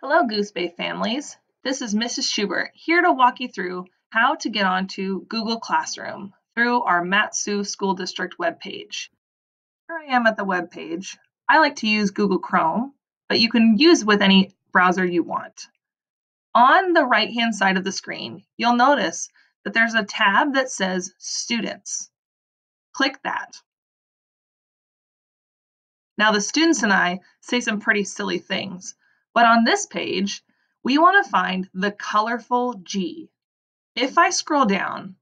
Hello, Goose Bay families. This is Mrs. Schubert here to walk you through how to get onto Google Classroom through our Mat-Su School District webpage. Here I am at the webpage. I like to use Google Chrome, but you can use with any browser you want. On the right-hand side of the screen, you'll notice that there's a tab that says Students. Click that. Now, the students and I say some pretty silly things, but on this page, we want to find the colorful G. If I scroll down,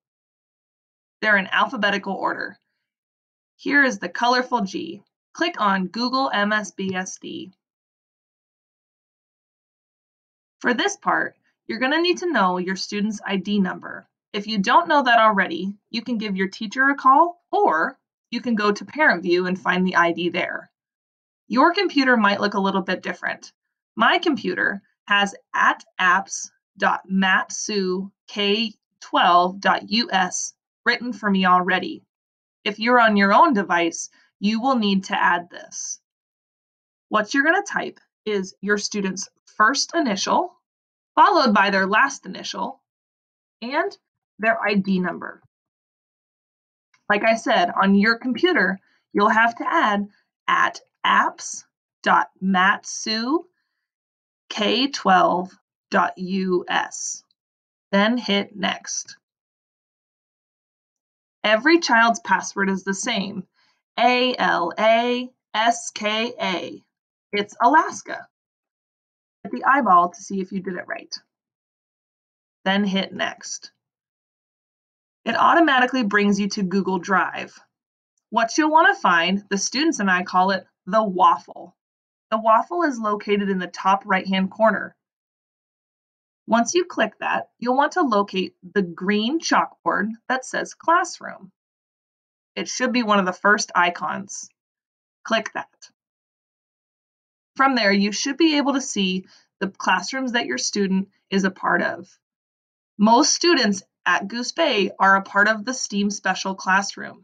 they're in alphabetical order. Here is the colorful G. Click on Google MSBSD. For this part, you're going to need to know your student's ID number. If you don't know that already, you can give your teacher a call, or you can go to Parent View and find the ID there. Your computer might look a little bit different. My computer has apps.matsuk12.us written for me already. If you're on your own device, you will need to add this. What you're going to type is your student's first initial, followed by their last initial, and their ID number. Like I said, on your computer, you'll have to add apps.matsuk12.us. Then hit next. Every child's password is the same, ALASKA. It's Alaska. Hit the eyeball to see if you did it right. Then hit next. It automatically brings you to Google Drive. What you'll want to find, the students and I call it the Waffle. The Waffle is located in the top right-hand corner. Once you click that, you'll want to locate the green chalkboard that says Classroom. It should be one of the first icons. Click that. From there, you should be able to see the classrooms that your student is a part of. Most students at Goose Bay are a part of the STEAM Special Classroom.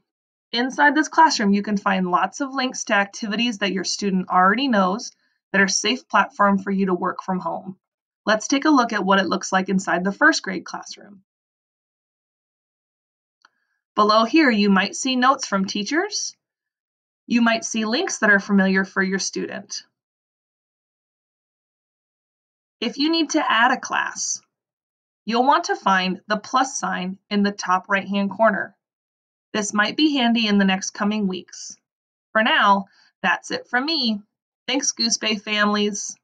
Inside this classroom, you can find lots of links to activities that your student already knows that are a safe platform for you to work from home. Let's take a look at what it looks like inside the first grade classroom. Below here, you might see notes from teachers. You might see links that are familiar for your student. If you need to add a class, you'll want to find the plus sign in the top right-hand corner. This might be handy in the next coming weeks. For now, that's it from me. Thanks, Goose Bay families.